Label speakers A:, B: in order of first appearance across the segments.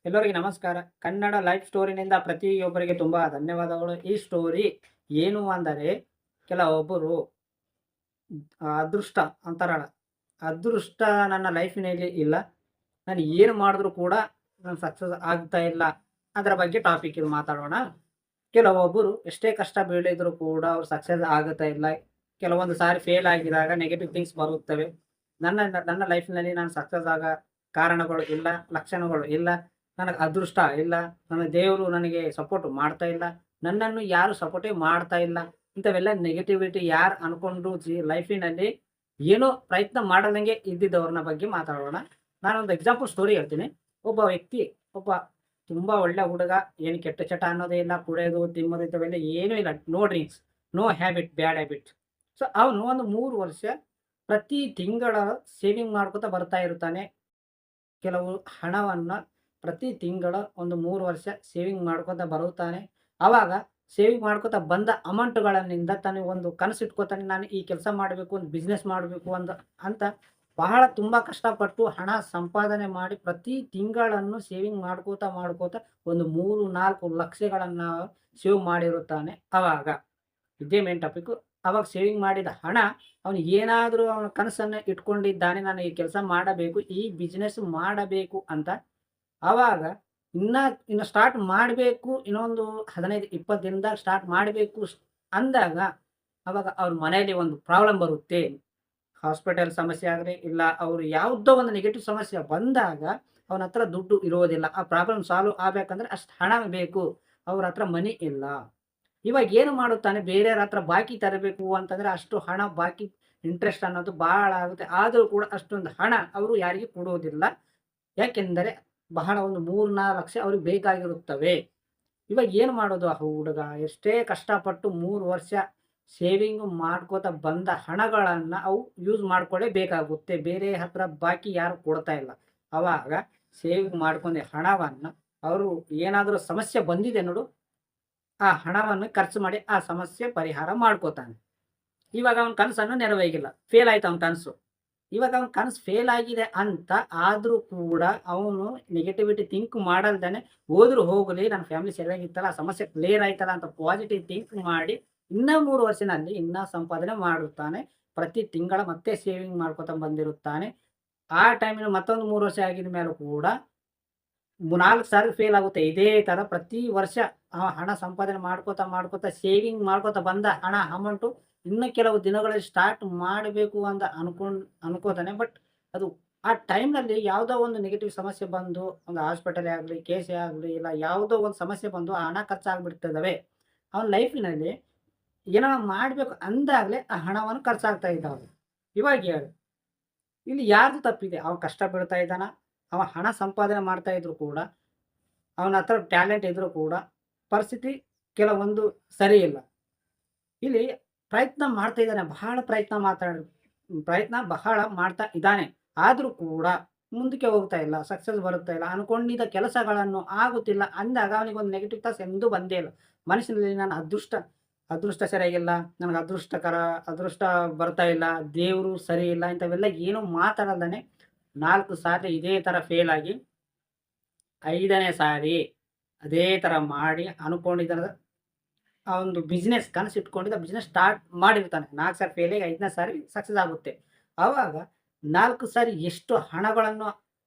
A: ಎಲ್ಲರಿಗೆ ನಮಸ್ಕಾರ. ಕನ್ನಡ ಲೈಫ್ ಸ್ಟೋರಿನಿಂದ ಪ್ರತಿಯೊಬ್ಬರಿಗೆ ತುಂಬ ಧನ್ಯವಾದಗಳು. ಈ ಸ್ಟೋರಿ ಏನು ಅಂದರೆ, ಕೆಲವೊಬ್ಬರು ಅದೃಷ್ಟ ಅಂತಾರಲ್ಲ, ಅದೃಷ್ಟ ನನ್ನ ಲೈಫಿನಲ್ಲಿ ಇಲ್ಲ. ನಾನು ಏನು ಮಾಡಿದ್ರು ಕೂಡ ನಾನು ಸಕ್ಸಸ್ ಆಗ್ತಾ ಇಲ್ಲ. ಅದರ ಬಗ್ಗೆ ಟಾಪಿಕ್ ಇದು ಮಾತಾಡೋಣ. ಕೆಲವೊಬ್ಬರು ಎಷ್ಟೇ ಕಷ್ಟ ಬೀಳಿದ್ರು ಕೂಡ ಅವ್ರು ಸಕ್ಸಸ್ ಆಗುತ್ತಾ ಇಲ್ಲ. ಕೆಲವೊಂದು ಸಾರಿ ಫೇಲ್ ಆಗಿದಾಗ ನೆಗೆಟಿವ್ ಥಿಂಗ್ಸ್ ಬರುತ್ತವೆ. ನನ್ನ ನನ್ನ ಲೈಫ್‌ನಲ್ಲಿ ನಾನು ಸಕ್ಸಸ್ ಕಾರಣಗಳು ಇಲ್ಲ, ಲಕ್ಷಣಗಳು ಇಲ್ಲ. ನನಗೆ ಅದೃಷ್ಟ ಇಲ್ಲ. ನನ್ನ ದೇವರು ನನಗೆ ಸಪೋರ್ಟ್ ಮಾಡ್ತಾ ಇಲ್ಲ. ನನ್ನನ್ನು ಯಾರು ಸಪೋರ್ಟೇ ಮಾಡ್ತಾ ಇಲ್ಲ. ಇಂಥವೆಲ್ಲ ನೆಗೆಟಿವಿಟಿ ಯಾರು ಅನ್ಕೊಂಡು ಲೈಫಿನಲ್ಲಿ ಏನೋ ಪ್ರಯತ್ನ ಮಾಡದಂಗೆ ಇದ್ದಿದ್ದವ್ರನ್ನ ಬಗ್ಗೆ ಮಾತಾಡೋಣ. ನಾನೊಂದು ಎಕ್ಸಾಂಪಲ್ ಸ್ಟೋರಿ ಹೇಳ್ತೀನಿ. ಒಬ್ಬ ವ್ಯಕ್ತಿ, ಒಬ್ಬ ತುಂಬಾ ಒಳ್ಳೆ ಹುಡುಗ, ಏನು ಕೆಟ್ಟ ಚಟ ಅನ್ನೋದೇ ಇಲ್ಲ, ಕುಡಿಯೋದು, ತಿನ್ನೋದು ಇಂಥವೆಲ್ಲ ಏನೂ ಇಲ್ಲ. No drinks, no habit, bad habit. So ಅವನು ಒಂದು 3 ವರ್ಷ ಪ್ರತಿ ತಿಂಗಳ ಸೇವಿಂಗ್ ಮಾಡ್ಕೊತಾ ಬರ್ತಾ ಇರ್ತಾನೆ. ಕೆಲವು ಹಣವನ್ನ ಪ್ರತಿ ತಿಂಗಳ ಒಂದು 3 ವರ್ಷ ಸೇವಿಂಗ್ ಮಾಡ್ಕೊತಾ ಬರುತ್ತಾನೆ. ಅವಾಗ ಸೇವಿಂಗ್ ಮಾಡ್ಕೊತಾ ಬಂದ ಅಮೌಂಟ್‌ಗಳನ್ನಿಂದ ತಾನು ಒಂದು ಕನಸು ಇಟ್ಕೋತಾನೆ. ನಾನು ಈ ಕೆಲಸ ಮಾಡಬೇಕು, ಒಂದು ಬಿಸ್ನೆಸ್ ಮಾಡಬೇಕು ಅಂತ ಬಹಳ ತುಂಬಾ ಕಷ್ಟಪಟ್ಟು ಹಣ ಸಂಪಾದನೆ ಮಾಡಿ ಪ್ರತಿ ತಿಂಗಳನ್ನು ಸೇವಿಂಗ್ ಮಾಡ್ಕೋತಾ ಒಂದು 3, 4 ಲಕ್ಷಗಳನ್ನ ಸೇವ್ ಮಾಡಿರುತ್ತಾನೆ. ಅವಾಗ ಇದೇ ಮೇನ್ ಟಾಪಿಕ್ಕು. ಅವಾಗ ಸೇವಿಂಗ್ ಮಾಡಿದ ಹಣ ಅವನು ಏನಾದರೂ ಅವನ ಕನಸನ್ನ ಇಟ್ಕೊಂಡಿದ್ದಾನೆ. ನಾನು ಈ ಕೆಲಸ ಮಾಡಬೇಕು, ಈ ಬಿಸ್ನೆಸ್ ಮಾಡಬೇಕು ಅಂತ. ಆವಾಗ ಇನ್ನ ಇನ್ನು ಸ್ಟಾರ್ಟ್ ಮಾಡಬೇಕು. ಇನ್ನೊಂದು 15, 20 ದಿನದಾಗ ಸ್ಟಾರ್ಟ್ ಮಾಡಬೇಕು ಅಂದಾಗ, ಅವಾಗ ಅವ್ರ ಮನೆಯಲ್ಲಿ ಒಂದು ಪ್ರಾಬ್ಲಮ್ ಬರುತ್ತೆ. ಹಾಸ್ಪಿಟಲ್ ಸಮಸ್ಯೆ ಆಗಲಿ, ಇಲ್ಲ ಅವ್ರು ಯಾವುದೋ ಒಂದು ನೆಗೆಟಿವ್ ಸಮಸ್ಯೆ ಬಂದಾಗ ಅವನ ಹತ್ರ ದುಡ್ಡು ಇರೋದಿಲ್ಲ. ಆ ಪ್ರಾಬ್ಲಮ್ ಸಾಲ್ವ್ ಆಗ್ಬೇಕಂದ್ರೆ ಅಷ್ಟು ಹಣ ಬೇಕು. ಅವ್ರ ಹತ್ರ ಮನಿ ಇಲ್ಲ. ಇವಾಗ ಏನು ಮಾಡುತ್ತಾನೆ, ಬೇರೆಯವ್ರ ಹತ್ರ ಬಾಕಿ ತರಬೇಕು ಅಂತಂದ್ರೆ ಅಷ್ಟು ಹಣ ಬಾಕಿ, ಇಂಟ್ರೆಸ್ಟ್ ಅನ್ನೋದು ಭಾಳ ಆಗುತ್ತೆ. ಆದರೂ ಕೂಡ ಅಷ್ಟೊಂದು ಹಣ ಅವರು ಯಾರಿಗೂ ಕೊಡುವುದಿಲ್ಲ. ಯಾಕೆಂದರೆ ಬಹಳ ಒಂದು 3, 4 ಲಕ್ಷ ಅವ್ರಿಗೆ ಬೇಕಾಗಿರುತ್ತವೆ. ಇವಾಗ ಏನು ಮಾಡೋದು ಆ ಹುಡುಗ? ಎಷ್ಟೇ ಕಷ್ಟಪಟ್ಟು 3 ವರ್ಷ ಸೇವಿಂಗ್ ಮಾಡ್ಕೋತಾ ಬಂದ ಹಣಗಳನ್ನ ಅವು ಯೂಸ್ ಮಾಡ್ಕೊಳ್ಳೇಬೇಕಾಗುತ್ತೆ. ಬೇರೆ ಹತ್ರ ಬಾಕಿ ಯಾರು ಕೊಡ್ತಾ ಇಲ್ಲ. ಅವಾಗ ಸೇವಿಂಗ್ ಮಾಡ್ಕೊಂಡ ಹಣವನ್ನ ಅವರು ಏನಾದರೂ ಸಮಸ್ಯೆ ಬಂದಿದೆ ನೋಡು, ಆ ಹಣವನ್ನು ಖರ್ಚು ಮಾಡಿ ಆ ಸಮಸ್ಯೆ ಪರಿಹಾರ ಮಾಡ್ಕೋತಾನೆ. ಇವಾಗ ಅವನ ಕನಸನ್ನು ನೆರವೇರಿಲ್ಲ. ಫೇಲ್ ಆಯ್ತು ಅವನ ಕನಸು. ಇವಾಗ ಅವನ ಕನಸು ಫೇಲ್ ಆಗಿದೆ ಅಂತ ಆದ್ರೂ ಕೂಡ ಅವನು ನೆಗೆಟಿವಿಟಿ ಥಿಂಕ್ ಮಾಡಲ್ದೇನೆ, ಹೋದ್ರು ಹೋಗಲಿ, ನನ್ನ ಫ್ಯಾಮಿಲಿ ಸರಿಯಾಗಿತ್ತಲ್ಲ, ಆ ಸಮಸ್ಯೆ ಕ್ಲಿಯರ್ ಆಯ್ತಲ್ಲ ಅಂತ ಪಾಸಿಟಿವ್ ಥಿಂಕ್ ಮಾಡಿ ಇನ್ನ 3 ವರ್ಷದಲ್ಲಿ ಇನ್ನ ಸಂಪಾದನೆ ಮಾಡುತ್ತಾನೆ. ಪ್ರತಿ ತಿಂಗಳ ಮತ್ತೆ ಸೇವಿಂಗ್ ಮಾಡ್ಕೊತ ಬಂದಿರುತ್ತಾನೆ. ಆ ಟೈಮಿನ ಮತ್ತೊಂದು 3 ವರ್ಷ ಆಗಿದ ಮೇಲೂ ಕೂಡ 4 ಸಾರಿ ಫೇಲ್ ಆಗುತ್ತೆ. ಇದೇ ತರ ಪ್ರತಿ ವರ್ಷ ಹಣ ಸಂಪಾದನೆ ಮಾಡ್ಕೋತಾ ಸೇವಿಂಗ್ ಮಾಡ್ಕೋತಾ ಬಂದ ಹಣ ಅಮೌಂಟು ಇನ್ನು ಕೆಲವು ದಿನಗಳಲ್ಲಿ ಸ್ಟಾರ್ಟ್ ಮಾಡಬೇಕು ಅಂತ ಅನ್ಕೋತಾನೆ. ಬಟ್ ಅದು ಆ ಟೈಮ್‌ನಲ್ಲಿ ಯಾವುದೋ ಒಂದು ನೆಗೆಟಿವ್ ಸಮಸ್ಯೆ ಬಂದು, ಒಂದು ಹಾಸ್ಪಿಟಲೇ ಆಗಲಿ, ಕೇಸೇ ಆಗಲಿ, ಇಲ್ಲ ಯಾವುದೋ ಒಂದು ಸಮಸ್ಯೆ ಬಂದು ಆ ಹಣ ಖರ್ಚಾಗ್ಬಿಡ್ತಿದ್ದಾವೆ. ಅವನ ಲೈಫಿನಲ್ಲಿ ಏನೋ ಮಾಡಬೇಕು ಅಂದಾಗಲೇ ಆ ಹಣವನ್ನು ಖರ್ಚಾಗ್ತಾ ಇದ್ದಾವೆ. ಇವಾಗ ಹೇಳು, ಇಲ್ಲಿ ಯಾರ್ದು ತಪ್ಪಿದೆ? ಅವ ಕಷ್ಟ ಬೀಳ್ತಾ ಇದ್ದಾನ? ಅವ ಹಣ ಸಂಪಾದನೆ ಮಾಡ್ತಾ ಇದ್ರು ಕೂಡ, ಅವನ ಹತ್ರ ಟ್ಯಾಲೆಂಟ್ ಇದ್ರೂ ಕೂಡ ಪರಿಸ್ಥಿತಿ ಕೆಲವೊಂದು ಸರಿ ಇಲ್ಲ. ಇಲ್ಲಿ ಪ್ರಯತ್ನ ಮಾಡ್ತಾ ಇದ್ದಾನೆ. ಪ್ರಯತ್ನ ಬಹಳ ಮಾಡ್ತಾ ಇದ್ದಾನೆ. ಆದ್ರೂ ಕೂಡ ಮುಂದಕ್ಕೆ ಹೋಗ್ತಾ ಇಲ್ಲ. ಸಕ್ಸಸ್ ಬರುತ್ತಾ ಇಲ್ಲ. ಅನ್ಕೊಂಡಿದ್ದ ಕೆಲಸಗಳನ್ನು ಆಗುತ್ತಿಲ್ಲ ಅಂದಾಗ ಅವನಿಗೊಂದು ನೆಗೆಟಿವ್ ಥಾಟ್ಸ್ ಎಂದೂ ಬಂದೇ ಇಲ್ಲ. ಮನಸ್ಸಿನಲ್ಲಿ ನಾನು ಅದೃಷ್ಟ ಸರಿಯಾಗಿಲ್ಲ, ನನಗೆ ಅದೃಷ್ಟ ಬರ್ತಾ ಇಲ್ಲ, ದೇವರು ಸರಿ ಇಲ್ಲ, ಇಂಥವೆಲ್ಲ ಏನೂ ಮಾತಾಡಲ್ದೇನೆ 4 ಸಾರಿ ಇದೇ ಥರ ಫೇಲ್ ಆಗಿ 5ನೇ ಸಾರಿ ಅದೇ ಥರ ಮಾಡಿ ಅನ್ಕೊಂಡಿದ್ದ ಆ ಒಂದು ಬಿಸ್ನೆಸ್ ಕನಸು ಇಟ್ಕೊಂಡಿದ್ದ ಬಿಸ್ನೆಸ್ ಸ್ಟಾರ್ಟ್ ಮಾಡಿರ್ತಾನೆ. 4 ಸಾರಿ ಫೇಲ್ ಆಗಿ 5ನೇ ಸಾರಿ ಸಕ್ಸಸ್ ಆಗುತ್ತೆ. ಆವಾಗ 4 ಸಾರಿ ಎಷ್ಟು ಹಣಗಳನ್ನು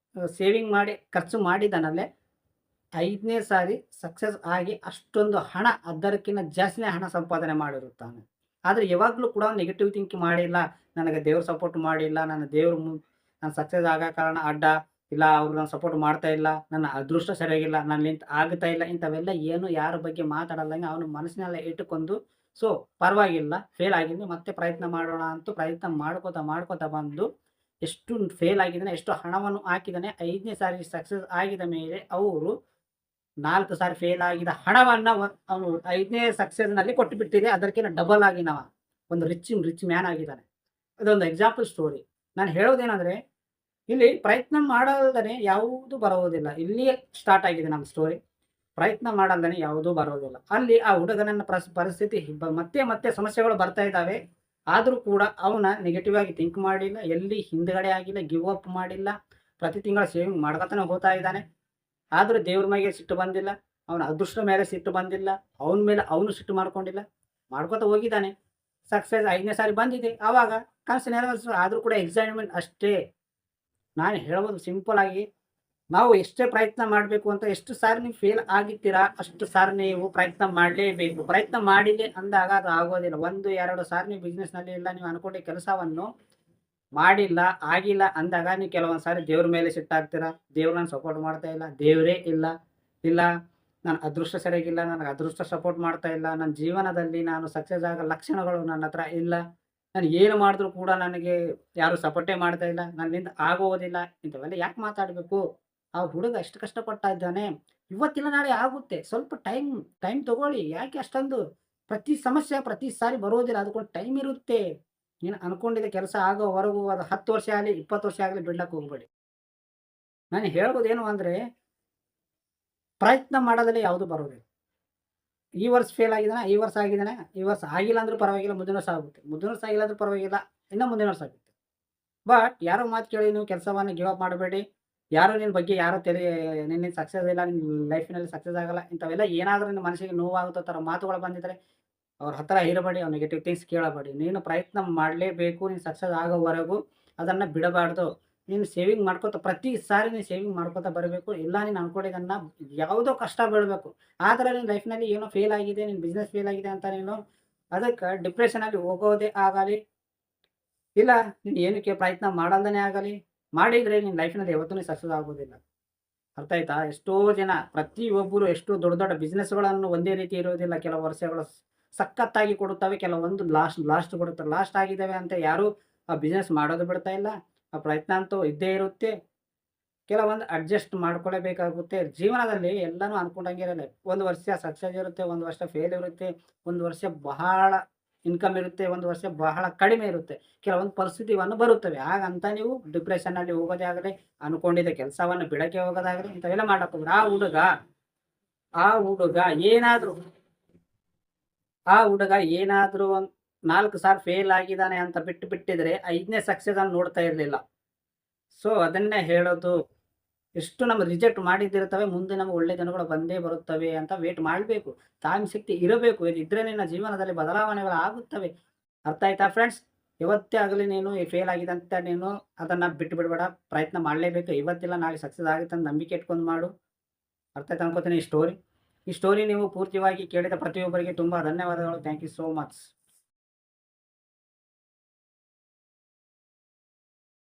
A: ಸೇವಿಂಗ್ ಮಾಡಿ ಖರ್ಚು ಮಾಡಿದ್ದಾನಲ್ಲೇ, 5ನೇ ಸಾರಿ ಸಕ್ಸಸ್ ಆಗಿ ಅಷ್ಟೊಂದು ಹಣ, ಅದಕ್ಕಿಂತ ಜಾಸ್ತಿನೇ ಹಣ ಸಂಪಾದನೆ ಮಾಡಿರುತ್ತಾನೆ. ಆದರೆ ಯಾವಾಗಲೂ ಕೂಡ ನೆಗೆಟಿವ್ ಥಿಂಕ್ ಮಾಡಿಲ್ಲ. ನನಗೆ ದೇವ್ರು ಸಪೋರ್ಟ್ ಮಾಡಿಲ್ಲ. ನಾನು ಸಕ್ಸಸ್ ಆಗೋ ಕಾರಣ ಅಡ್ಡ, ಇಲ್ಲ ಅವ್ರು ನಾನು ಸಪೋರ್ಟ್ ಮಾಡ್ತಾ ಇಲ್ಲ, ನನ್ನ ಅದೃಷ್ಟ ಸರಿಯಾಗಿಲ್ಲ, ನನ್ನಿಂದ ಆಗ್ತಾ ಇಲ್ಲ, ಇಂಥವೆಲ್ಲ ಏನು ಯಾರ ಬಗ್ಗೆ ಮಾತಾಡಲ್ದಂಗೆ ಅವನು ಮನಸ್ಸಿನಲ್ಲೇ ಇಟ್ಟುಕೊಂಡು, ಸೊ ಪರವಾಗಿಲ್ಲ, ಫೇಲ್ ಆಗಿದ್ವಿ ಮತ್ತೆ ಪ್ರಯತ್ನ ಮಾಡೋಣ ಅಂತ ಪ್ರಯತ್ನ ಮಾಡ್ಕೋತಾ ಬಂದು ಎಷ್ಟು ಫೇಲ್ ಆಗಿದ್ದಾನೆ, ಎಷ್ಟು ಹಣವನ್ನು ಹಾಕಿದ್ದಾನೆ. 5ನೇ ಸಾರಿ ಸಕ್ಸಸ್ ಆಗಿದ ಮೇಲೆ ಅವರು 4 ಸಾರಿ ಫೇಲ್ ಆಗಿದ ಹಣವನ್ನ ಅವನು 5ನೇ ಸಕ್ಸಸ್‌ನಲ್ಲಿ ಕೊಟ್ಟುಬಿಟ್ಟಿದೆ. ಅದಕ್ಕಿಂತ ಡಬಲ್ ಆಗಿ ಒಂದು ರಿಚ್ ಮ್ಯಾನ್ ಆಗಿದ್ದಾನೆ. ಇದೊಂದು ಎಕ್ಸಾಂಪಲ್ ಸ್ಟೋರಿ. ನಾನು ಹೇಳೋದೇನಂದ್ರೆ, ಇಲ್ಲಿ ಪ್ರಯತ್ನ ಮಾಡಲ್ದನೆ ಯಾವುದೂ ಬರುವುದಿಲ್ಲ. ಇಲ್ಲಿಯೇ ಸ್ಟಾರ್ಟ್ ಆಗಿದೆ ನಮ್ಮ ಸ್ಟೋರಿ. ಪ್ರಯತ್ನ ಮಾಡಲ್ದನೆ ಯಾವುದೂ ಬರೋದಿಲ್ಲ. ಅಲ್ಲಿ ಆ ಹುಡುಗನನ್ನ ಪರಿಸ್ಥಿತಿ ಮತ್ತೆ ಸಮಸ್ಯೆಗಳು ಬರ್ತಾ ಇದ್ದಾವೆ. ಆದರೂ ಕೂಡ ಅವನ ನೆಗೆಟಿವ್ ಆಗಿ ಥಿಂಕ್ ಮಾಡಿಲ್ಲ. ಎಲ್ಲಿ ಹಿಂದ್ಗಡೆ ಆಗಿಲ್ಲ, ಗಿವ್ ಅಪ್ ಮಾಡಿಲ್ಲ. ಪ್ರತಿ ತಿಂಗಳ ಸೇವಿಂಗ್ ಮಾಡ್ಕೊತಾನೆ ಹೋಗ್ತಾ ಇದ್ದಾನೆ. ಆದರೂ ದೇವ್ರ ಮೇಲೆ ಸಿಟ್ಟು ಬಂದಿಲ್ಲ, ಅವನ ಅದೃಷ್ಟ ಮೇಲೆ ಸಿಟ್ಟು ಬಂದಿಲ್ಲ, ಅವನ ಮೇಲೆ ಅವನು ಸಿಟ್ಟು ಮಾಡ್ಕೊಂಡಿಲ್ಲ, ಮಾಡ್ಕೊತ ಹೋಗಿದ್ದಾನೆ. ಸಕ್ಸಸ್ 5ನೇ ಸಾರಿ ಬಂದಿದೆ. ಆವಾಗ ಕನಸು ನೆರವೇರಿಸು, ಆದರೂ ಕೂಡ ಎಕ್ಸೈಟ್‌ಮೆಂಟ್ ಅಷ್ಟೇ. ನಾನು ಹೇಳೋದು ಸಿಂಪಲ್ ಆಗಿ, ನಾವು ಎಷ್ಟೇ ಪ್ರಯತ್ನ ಮಾಡಬೇಕು ಅಂತ ಎಷ್ಟು ಸಾರಿ ನೀವು ಫೇಲ್ ಆಗಿರ್ತೀರಾ, ಅಷ್ಟು ಸಾರಿ ನೀವು ಪ್ರಯತ್ನ ಮಾಡಲೇಬೇಕು. ಪ್ರಯತ್ನ ಮಾಡಿದೆ ಅಂದಾಗ ಅದು ಆಗೋದಿಲ್ಲ. 1, 2 ಸಾರಿ ನೀವು ಬಿಸ್ನೆಸ್‌ನಲ್ಲಿ ಇಲ್ಲ, ನೀವು ಅನ್ಕೊಂಡಿದ್ದ ಕೆಲಸವನ್ನು ಮಾಡಿಲ್ಲ, ಆಗಿಲ್ಲ ಅಂದಾಗ ನೀವು ಕೆಲವೊಂದು ಸಾರಿ ದೇವ್ರ ಮೇಲೆ ಸಿಟ್ಟಾಗ್ತೀರಾ. ದೇವ್ರು ನನಗೆ ಸಪೋರ್ಟ್ ಮಾಡ್ತಾ ಇಲ್ಲ, ದೇವರೇ ಇಲ್ಲ, ಇಲ್ಲ ನನ್ನ ಅದೃಷ್ಟ ಸರಿಯಾಗಿಲ್ಲ, ನನಗೆ ಅದೃಷ್ಟ ಸಪೋರ್ಟ್ ಮಾಡ್ತಾ ಇಲ್ಲ, ನನ್ನ ಜೀವನದಲ್ಲಿ ನಾನು ಸಕ್ಸಸ್ ಆಗೋ ಲಕ್ಷಣಗಳು ನನ್ನ ಹತ್ರ ಇಲ್ಲ, ನಾನು ಏನು ಮಾಡಿದ್ರು ಕೂಡ ನನಗೆ ಯಾರು ಸಪೋರ್ಟೇ ಮಾಡ್ತಾ ಇಲ್ಲ, ನನ್ನಿಂದ ಆಗೋದಿಲ್ಲ. ಇಂಥವೆಲ್ಲ ಯಾಕೆ ಮಾತಾಡಬೇಕು? ಆ ಹುಡುಗ ಎಷ್ಟು ಕಷ್ಟಪಡ್ತಾ ಇದ್ದಾನೆ, ಇವತ್ತಿಲ್ಲ ನಾಳೆ ಆಗುತ್ತೆ. ಸ್ವಲ್ಪ ಟೈಮ್ ತಗೊಳ್ಳಿ. ಯಾಕೆ ಅಷ್ಟೊಂದು ಪ್ರತಿ ಸಮಸ್ಯೆ ಪ್ರತಿ ಸಾರಿ ಬರೋದಿಲ್ಲ, ಅದಕ್ಕೊಂದು ಟೈಮ್ ಇರುತ್ತೆ. ನೀನು ಅನ್ಕೊಂಡಿದ್ದ ಕೆಲಸ ಆಗೋವರೆಗೂ ಅದು 10 ವರ್ಷ ಆಗಲಿ 20 ವರ್ಷ ಆಗಲಿ ಬಿಡ್ಲಕ್ಕೆ ಹೋಗಬೇಡಿ. ನಾನು ಹೇಳೋದೇನು ಅಂದರೆ, ಪ್ರಯತ್ನ ಮಾಡೋದ್ರಲ್ಲಿ ಯಾವುದೂ ಬರೋದಿಲ್ಲ. ಈ ವರ್ಷ ಫೇಲ್ ಆಗಿದ್ದಾನೆ, ಈ ವರ್ಷ ಆಗಿದ್ದಾನೆ, ಈ ವರ್ಷ ಆಗಿಲ್ಲ ಅಂದ್ರೂ ಪರವಾಗಿಲ್ಲ, ಮುಂದಿನ ವರ್ಷ ಆಗುತ್ತೆ. ಮುಂದಿನ ವರ್ಷ ಆಗಿಲ್ಲ ಅಂದ್ರೂ ಪರವಾಗಿಲ್ಲ, ಇನ್ನು ಮುಂದಿನ ವರ್ಷ ಆಗುತ್ತೆ. ಬಟ್ ಯಾರೋ ಮಾತು ಕೇಳಿ ನೀವು ಕೆಲಸವನ್ನು ಗಿವ್ ಅಪ್ ಮಾಡಬೇಡಿ. ಯಾರೋ ನಿನ್ನ ಬಗ್ಗೆ ಯಾರೋ ನಿನ್ನಿಂದ ಸಕ್ಸಸ್ ಇಲ್ಲ, ನಿನ್ನ ಲೈಫಿನಲ್ಲಿ ಸಕ್ಸಸ್ ಆಗಲ್ಲ, ಇಂಥವೆಲ್ಲ ಏನಾದರೂ ನಿನ್ನ ಮನಸ್ಸಿಗೆ ನೋವಾಗುತ್ತೋ ಥರ ಮಾತುಗಳು ಬಂದಿದ್ದರೆ ಅವ್ರ ಹತ್ರ ಇರಬೇಡಿ, ಅವ್ರ ನೆಗೆಟಿವ್ ಥಿಂಗ್ಸ್ ಕೇಳಬೇಡಿ. ನೀನು ಪ್ರಯತ್ನ ಮಾಡಲೇಬೇಕು. ನೀನು ಸಕ್ಸಸ್ ಆಗೋವರೆಗೂ ಅದನ್ನು ಬಿಡಬಾರ್ದು. ನೀನು ಸೇವಿಂಗ್ ಮಾಡ್ಕೋತ ಪ್ರತಿ ಸಾರಿ ನೀನು ಸೇವಿಂಗ್ ಮಾಡ್ಕೋತಾ ಬರಬೇಕು. ಇಲ್ಲ ನೀನು ಅನ್ಕೊಂಡಿದ್ದನ್ನು ಯಾವುದೋ ಕಷ್ಟ ಬೀಳಬೇಕು. ಆ ಥರ ನಿನ್ನ ಲೈಫ್‌ನಲ್ಲಿ ಏನೋ ಫೇಲ್ ಆಗಿದೆ, ನಿನ್ನ ಬಿಸ್ನೆಸ್ ಫೇಲ್ ಆಗಿದೆ ಅಂತ ನೀನು ಅದಕ್ಕೆ ಡಿಪ್ರೆಷನಲ್ಲಿ ಹೋಗೋದೇ ಆಗಲಿ, ಇಲ್ಲ ನೀನು ಏನಕ್ಕೆ ಪ್ರಯತ್ನ ಮಾಡಲ್ದೇ ಆಗಲಿ, ಮಾಡಿದರೆ ನಿನ್ನ ಲೈಫ್‌ನಲ್ಲಿ ಯಾವತ್ತೂ ನೀನು ಸಕ್ಸಸ್ ಆಗೋದಿಲ್ಲ. ಅರ್ಥ ಆಯ್ತಾ? ಎಷ್ಟೋ ಜನ ಪ್ರತಿಯೊಬ್ಬರು ಎಷ್ಟೋ ದೊಡ್ಡ ದೊಡ್ಡ ಬಿಸ್ನೆಸ್‌ಗಳನ್ನು ಒಂದೇ ರೀತಿ ಇರೋದಿಲ್ಲ. ಕೆಲವು ವರ್ಷಗಳು ಸಖತ್ತಾಗಿ ಕೊಡುತ್ತವೆ, ಕೆಲವೊಂದು ಲಾಸ್ಟ್ ಕೊಡುತ್ತವೆ. ಲಾಸ್ಟ್ ಆಗಿದ್ದಾವೆ ಅಂತ ಯಾರೂ ಆ ಬಿಸ್ನೆಸ್ ಮಾಡೋದು ಬಿಡ್ತಾ ಇಲ್ಲ. ಆ ಪ್ರಯತ್ನ ಅಂತೂ ಇದ್ದೇ ಇರುತ್ತೆ. ಕೆಲವೊಂದು ಅಡ್ಜಸ್ಟ್ ಮಾಡ್ಕೊಳ್ಳೇಬೇಕಾಗುತ್ತೆ. ಜೀವನದಲ್ಲಿ ಎಲ್ಲನೂ ಅನ್ಕೊಂಡಂಗೆ ಇರಲ್ಲ. ಒಂದು ವರ್ಷ ಸಕ್ಸಸ್ ಇರುತ್ತೆ, ಒಂದು ವರ್ಷ ಫೇಲ್ ಇರುತ್ತೆ, ಒಂದು ವರ್ಷ ಬಹಳ ಇನ್ಕಮ್ ಇರುತ್ತೆ, ಒಂದು ವರ್ಷ ಬಹಳ ಕಡಿಮೆ ಇರುತ್ತೆ. ಕೆಲವೊಂದು ಪರಿಸ್ಥಿತಿವನ್ನು ಬರುತ್ತವೆ. ಹಾಗಂತ ನೀವು ಡಿಪ್ರೆಷನ್ನಲ್ಲಿ ಹೋಗೋದೇ ಆಗಲಿ, ಅನ್ಕೊಂಡಿದ್ದ ಕೆಲಸವನ್ನು ಬಿಡಕ್ಕೆ ಹೋಗೋದಾಗಲಿ, ಇಂಥವೆಲ್ಲ ಮಾಡಕ್ಕೆ ಹೋಗ್ಬೇಡಿ. ಆ ಹುಡುಗ ಏನಾದರೂ ಒಂದು 4 ಸಾರಿ ಫೇಲ್ ಆಗಿದ್ದಾನೆ ಅಂತ ಬಿಟ್ಟಿದ್ರೆ 5ನೇ ಸಕ್ಸಸ್ ಅನ್ನು ನೋಡ್ತಾ ಇರಲಿಲ್ಲ. ಸೊ ಅದನ್ನೇ ಹೇಳೋದು. ಎಷ್ಟು ನಮ್ಮ ರಿಜೆಕ್ಟ್ ಮಾಡಿದ್ದಿರ್ತವೆ, ಮುಂದೆ ನಮಗೆ ಒಳ್ಳೆ ದಿನಗಳು ಬಂದೇ ಬರುತ್ತವೆ ಅಂತ ವೇಟ್ ಮಾಡಬೇಕು. ತಾಳ್ಮೆ ಶಕ್ತಿ ಇರಬೇಕು. ಇದಿದ್ದರೆ ನಿನ್ನ ಜೀವನದಲ್ಲಿ ಬದಲಾವಣೆಗಳು ಆಗುತ್ತವೆ. ಅರ್ಥ ಆಯ್ತಾ ಫ್ರೆಂಡ್ಸ್? ಯಾವತ್ತೇ ಆಗಲಿ ನೀನು ಫೇಲ್ ಆಗಿದೆ ಅಂತ ನೀನು ಅದನ್ನು ಬಿಟ್ಟು ಬಿಡಬೇಡ. ಪ್ರಯತ್ನ ಮಾಡಲೇಬೇಕು. ಇವತ್ತಿಲ್ಲ ನಾಳೆ ಸಕ್ಸಸ್ ಆಗುತ್ತೆ ಅಂತ ನಂಬಿಕೆ ಇಟ್ಕೊಂಡು ಮಾಡು. ಅರ್ಥ ಆಯ್ತು ಅನ್ಕೋತೀನಿ ಈ ಸ್ಟೋರಿ ನೀವು ಪೂರ್ತಿಯಾಗಿ ಕೇಳಿದ ಪ್ರತಿಯೊಬ್ಬರಿಗೆ ತುಂಬ ಧನ್ಯವಾದಗಳು. Thank you so much.